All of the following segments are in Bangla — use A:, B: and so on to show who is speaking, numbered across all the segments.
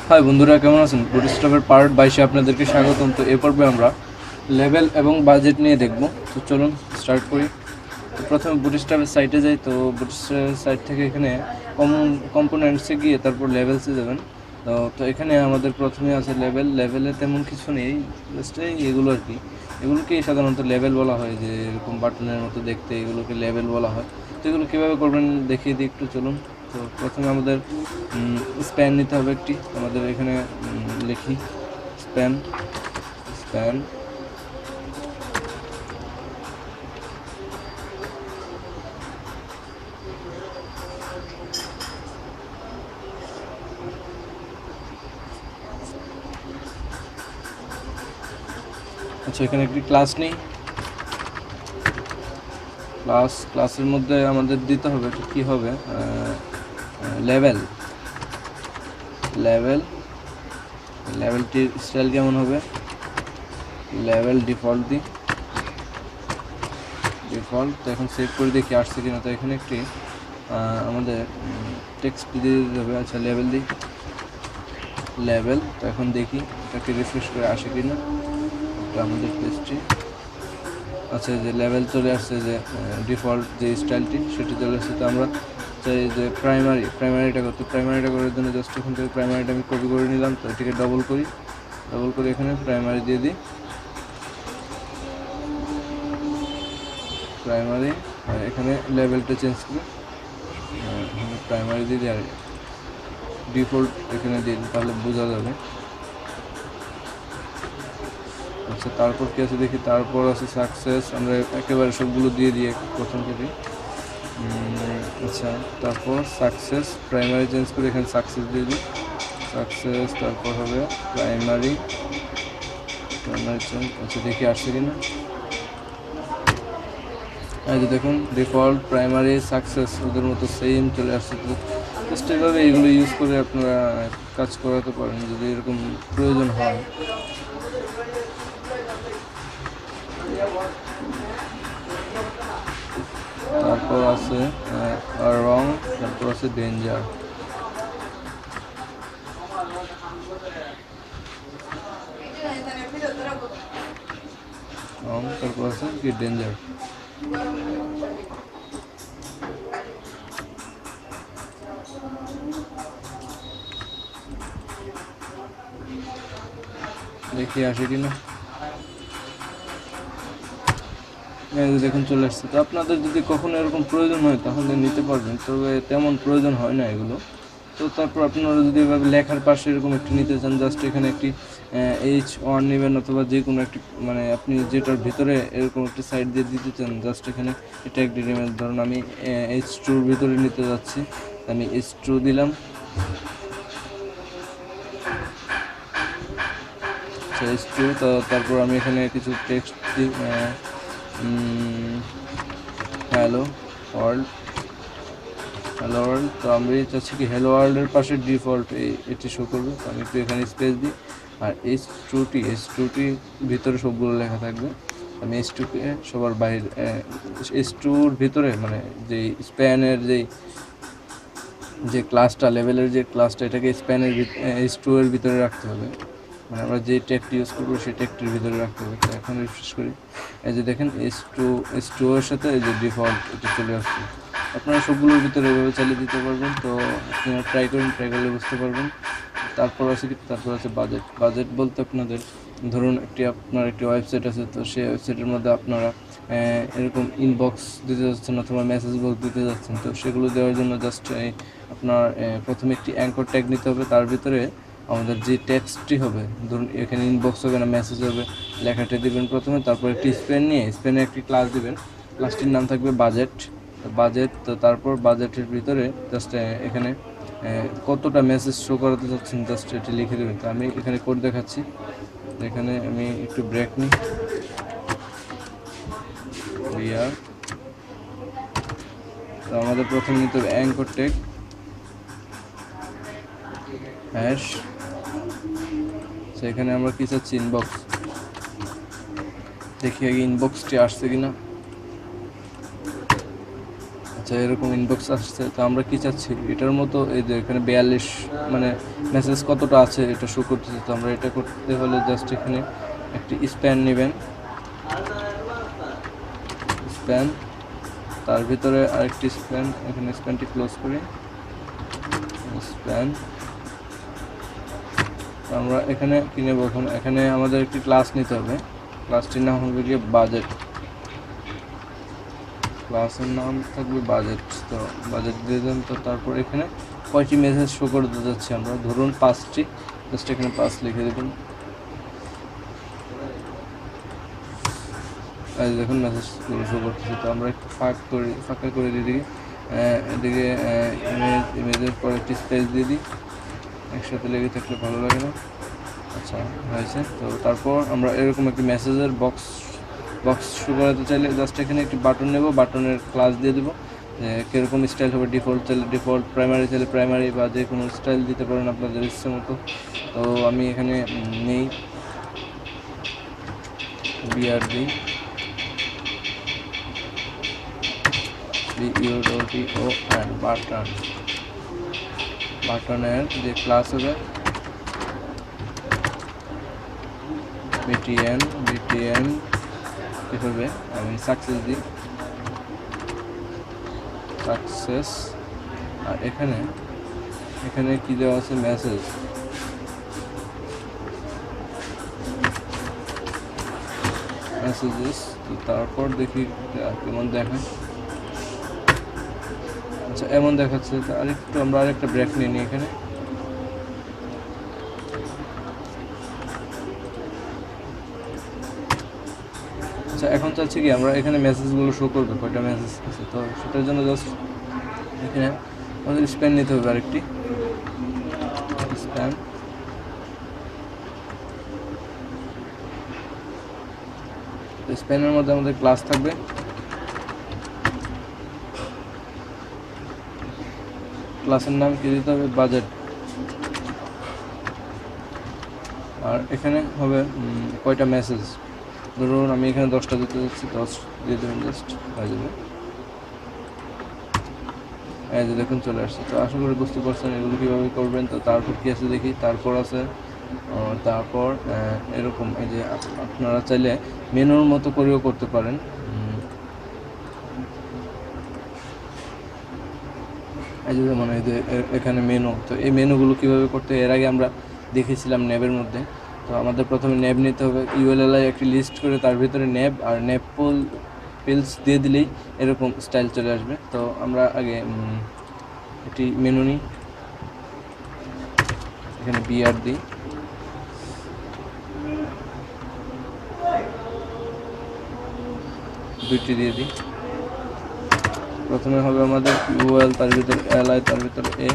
A: হাই বন্ধুরা, কেমন আছেন? বুটস্ট্র্যাপের পার্ট 22-এ আপনাদেরকে স্বাগতম। তো এ পর্বে আমরা লেভেল এবং বাজেট নিয়ে দেখব। তো চলুন স্টার্ট করি। তো প্রথমে বুটস্ট্র্যাপের সাইটে যাই। তো বুটস্ট্র্যাপের সাইট থেকে এখানে কম্পোনেন্টসে গিয়ে তারপর লেভেলসে যাবেন। তো এখানে আমাদের প্রথমে আছে লেভেলে তেমন কিছু নেই, জাস্ট এগুলো আর কি। এগুলোকেই সাধারণত লেভেল বলা হয়, যে এরকম বাটনের মতো দেখতে, এগুলোকে লেভেল বলা হয়। তো এগুলো কীভাবে করবেন দেখিয়ে দিই একটু, চলুন। তো প্রথমে আমাদের স্প্যান নিতে হবে একটি। আমাদের এখানে লিখি স্প্যান। আচ্ছা, এখানে একটি ক্লাস নেই। ক্লাসের মধ্যে আমাদের দিতে হবে, কি হবে, লেভেলটির স্টাইল কেমন হবে, লেভেল ডিফল্ট দিই, ডিফল্ট। তো এখন সেভ করে দেখি আসছে কিনা। তো এখানে একটি আমাদের টেক্সট দিয়ে দিতে হবে। আচ্ছা, লেভেল দিই, লেভেল। তো এখন দেখি এটাকে রিফ্রেশ করে আসে কিনা। এটা আমাদের পেজটি। আচ্ছা, যে লেভেল চলে আসছে, যে ডিফল্ট যে স্টাইলটি সেটি চলে আসছে। তো আমরা চাই যে প্রাইমারিটা করতে। প্রাইমারিটা করার জন্য জাস্ট এখান থেকে প্রাইমারিটা আমি কপি করে নিলাম। তো এটিকে ডবল করি, এখানে প্রাইমারি দিয়ে দিই, প্রাইমারি। আর এখানে লেভেলটা চেঞ্জ করি, এখানে প্রাইমারি দিয়ে দিই, আর ডিফল্ট এখানে দিই, তাহলে বোঝা যাবে। আচ্ছা, তারপর কি আছে দেখি। তারপর আছে সাকসেস। আমরা একেবারে সবগুলো দিয়ে দিই প্রথম থেকে। আচ্ছা, তারপর সাকসেস, প্রাইমারি চেঞ্জ করে এখানে সাকসেস দিয়ে দিই, সাকসেস। তারপর হবে প্রাইমারি চেঞ্জ। আচ্ছা, দেখি আসছে কিনা। এই যে দেখুন, ডিফল্ট, প্রাইমারি, সাকসেস ওদের মতো সেম চলে আসছে। তো জাস্ট এভাবে এগুলো ইউজ করে আপনারা কাজ করাতে পারেন যদি এরকম প্রয়োজন হয়। তারপর আছে রং, তারপর আছে ডেঞ্জার। তারপর আছে কি ডেঞ্জার। দেখি আসে কিনা। দেখুন চলে আসছে। তো আপনাদের যদি কখনো এরকম প্রয়োজন হয় তাহলে নিতে পারবেন, তবে তেমন প্রয়োজন হয় না এগুলো। তো তারপর আপনারা যদি এভাবে লেখার পাশে এরকম একটি নিতে চান, জাস্ট এখানে একটি H1 নেবেন, অথবা যে কোনো একটি, মানে আপনি যেটার ভিতরে এরকম একটি সাইড দিয়ে দিতে চান, জাস্ট এখানে এটা একটি ইমেজ। ধরুন আমি H2-র ভিতরে নিতে যাচ্ছি, আমি H2 দিলাম। H2। তো তারপর আমি এখানে কিছু টেক্সট দিই, হ্যালো ওয়ার্ল্ড। তো আমি চাচ্ছি কি হ্যালো ওয়ার্ল্ডের পাশে ডিফল্ট এটি শো করবে। তো আমি একটু এখানে স্পেস দিই, আর H2টি ভিতরে সবগুলো লেখা থাকবে। আমি H2কে সবার বাইরে, H2-র ভিতরে, মানে যেই স্প্যানের যে ক্লাসটা, লেভেলের যে ক্লাসটা, এটাকে স্প্যানের H2-এর ভিতরে রাখতে হবে। মানে আমরা যে ট্যাগটি ইউজ করবো সেই ট্যাগটির ভিতরে রাখতে হবে। তো এখন রিফ্রেশ করি, এই যে দেখেন H2-এর সাথে এই যে ডিফল্ট এটা চলে আসছে। আপনারা সবগুলোর ভিতরে এভাবে চালিয়ে দিতে পারবেন। তো আপনারা ট্রাই করলে বুঝতে পারবেন। তারপর আছে বাজেট বলতে আপনাদের ধরুন আপনার একটি ওয়েবসাইট আছে। তো সেই ওয়েবসাইটের মধ্যে আপনারা এরকম ইনবক্স দিতে যাচ্ছেন অথবা মেসেজ বক্স দিতে যাচ্ছেন। তো সেগুলো দেওয়ার জন্য জাস্ট আপনার প্রথমে একটি অ্যাঙ্কর ট্যাগ নিতে হবে। তার ভিতরে আমাদের যে টেক্সটটি হবে, ধরুন এখানে ইনবক্স হবে না, মেসেজ হবে, লেখাটি দেবেন প্রথমে। তারপর একটি স্পেনে একটি ক্লাস দেবেন, ক্লাসটির নাম থাকবে বাজেট। তো তারপর বাজেটের ভিতরে জাস্ট এখানে কতটা মেসেজ শো করাতে চাচ্ছেন জাস্ট এটি লিখে দেবেন। তো আমি এখানে কোড দেখাচ্ছি, এখানে আমি একটু ব্রেক নিই। তো আমাদের প্রথমে নিতে হবে অ্যাঙ্কর ট্যাগ হ্যাশ। সেখানে আমরা কি চাচ্ছি, ইনবক্স। দেখি আগে ইনবক্সটি আসছে কিনা। আচ্ছা, এরকম ইনবক্স আসছে। তো আমরা কি চাচ্ছি, এটার মতো এই যে এখানে 42 মানে মেসেজ কতটা আছে এটা শো করতেছে। তো আমরা এটা করতে হলে জাস্ট এখানে একটি স্প্যান নেবেন, স্প্যান, তার ভিতরে আরেকটি স্প্যান, এখানে স্প্যানটি ক্লোজ করি, স্প্যান। আমরা এখানে কি নেব, এখানে আমাদের একটি ক্লাস নিতে হবে। ক্লাসটির নাম হবে গিয়ে বাজেট, ক্লাসের নাম থাকবে বাজেট। তো বাজেট দিয়ে দেন। তো তারপর এখানে কয়টি মেসেজ শো করে দিতে যাচ্ছি আমরা, ধরুন 5টি, জাস্ট এখানে 5 লিখে দেবেন। দেখুন মেসেজগুলো শো করতেছে। তো আমরা একটু ফাঁকা করে দিয়ে দিই, এদিকে ইমেজের পর একটি স্পেস দিয়ে দিই, একসাথে লেগে থাকলে ভালো লাগে না। আচ্ছা, হয়েছে। তো তারপর আমরা এরকম একটি মেসেজের বক্স শো করাতে চাইলে জাস্ট এখানে একটি বাটন নেব, বাটনের ক্লাস দিয়ে দেবো, কীরকম স্টাইল হবে, ডিফল্ট চাইলে ডিফল্ট, প্রাইমারি চাইলে প্রাইমারি, বা যে কোনো স্টাইল দিতে পারেন আপনাদের ইচ্ছে মতো। তো আমি এখানে নেই BRD, BUTO অ্যান্ড বাটনের যে ক্লাস হবে BTN কী হবে, আমি সাকসেস দিই, সাকসেস। আর এখানে কি দেওয়া আছে, মেসেজেস। তো তারপর দেখি কেমন দেখায়। আচ্ছা, এমন দেখাচ্ছে। তো আমরা আরেকটা ব্রেক নিয়ে নিই এখানে। আচ্ছা, এখন চাচ্ছি কি আমরা এখানে মেসেজগুলো শো করবে, কয়টা মেসেজ আছে। তো সেটার জন্য জাস্ট এখানে আমাদের স্প্যান নিতে হবে, আরেকটি স্প্যান। স্প্যানের মধ্যে আমাদের ক্লাস থাকবে, ক্লাসের নাম কি দিতে হবে, বাজেট। আর এখানে হবে কয়টা মেসেজ, ধরুন আমি এখানে 10টা দিতে যাচ্ছি, 10 দিয়ে দেবেন, জাস্ট হয়ে যাবে। এই যে দেখুন চলে আসছে। তো আশা করি বুঝতে পারছেন এগুলো কীভাবে করবেন। তো তারপর কী আছে দেখি, তারপর এরকম এই যে আপনারা চাইলে মেনুর মতো করেও করতে পারেন। এই যে যেমন এই যে এখানে মেনু। তো এই মেনুগুলো কীভাবে করতে, এর আগে আমরা দেখেছিলাম ন্যাবের মধ্যে। তো আমাদের প্রথমে ন্যাব নিতে হবে, ULLI একটি লিস্ট করে তার ভিতরে ন্যাব আর ন্যাব পিলস দিয়ে দিলেই এরকম স্টাইল চলে আসবে। তো আমরা আগে একটি মেনু নিই, এখানে BR দিই, দুইটি দিয়ে দিই। প্রথমে হবে আমাদের UL, তার ভিতরে LI, তার ভিতরে A,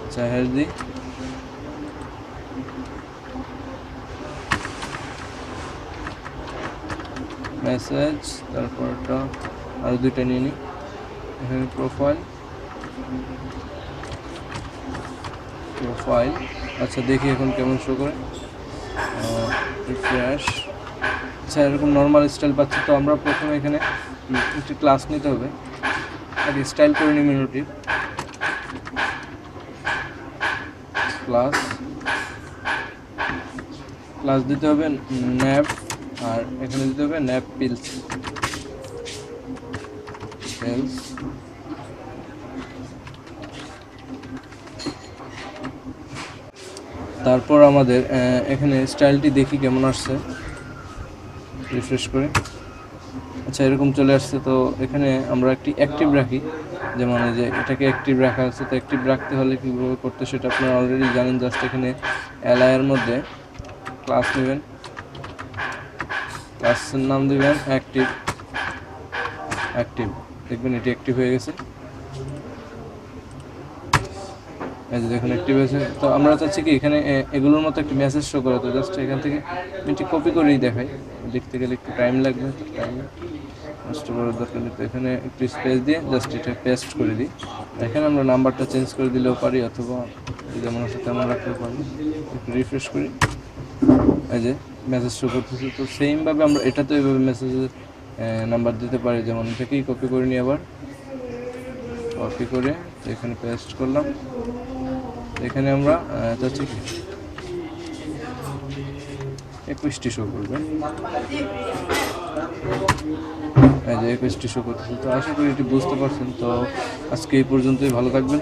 A: আচ্ছা হ্যাশ দিই, মেসেজ, তারপরটা আরও দুইটা নিয়ে নিই, এখানে প্রোফাইল। আচ্ছা, দেখি এখন কেমন শো করে, রিফ্রেশ। আচ্ছা, এরকম নর্মাল স্টাইল পাচ্ছি। তো আমরা প্রথমে এখানে একটি ক্লাস নিতে হবে, আগে স্টাইল করে নিই মেনুটি, ক্লাস দিতে হবে ন্যাব, আর এখানে দিতে হবে ন্যাব পিলস। তারপর আমাদের এখানে স্টাইলটি দেখি কেমন আসছে, রিফ্রেশ করে। আচ্ছা, এরকম চলে আসছে। তো এখানে আমরা একটি অ্যাক্টিভ রাখি, যেমন এই যে এটাকে অ্যাক্টিভ রাখা আছে। তো অ্যাক্টিভ রাখতে হলে কীভাবে করতে সেটা আপনারা অলরেডি জানেন। জাস্ট এখানে LI এর মধ্যে ক্লাস নেবেন, ক্লাসের নাম দেবেন অ্যাক্টিভ, দেখবেন এটি অ্যাক্টিভ হয়ে গেছে। এই যে দেখুন অ্যাক্টিভ হয়েছে। তো আমরা চাচ্ছি কি এখানে এগুলোর মতো একটি মেসেজ শো করা। তো জাস্ট এখান থেকে এটি কপি করেই দেখাই, লিখতে গেলে একটু টাইম লাগবে, তো টাইম নষ্ট করার দরকার নেই। তো এখানে একটু স্পেস দিয়ে জাস্ট এটা পেস্ট করে দিই। এখানে আমরা নাম্বারটা চেঞ্জ করে দিলেও পারি, অথবা যেমন আছে তেমন রাখতেও পারি। একটু রিফ্রেশ করি, এই যে মেসেজ শো করতেছে। তো সেমভাবে আমরা এটাতে এইভাবে মেসেজের নাম্বার দিতে পারি। যেমন থেকেই কপি করে নিই, আবার কপি করে তো এখানে পেস্ট করলাম। এখানে আমরা চাচ্ছি কি 21টি শো করবে, এই যে 21টি শো করতেছে। তো আশা করি এটি বুঝতে পারছেন। তো আজকে এই পর্যন্তই, ভালো থাকবেন।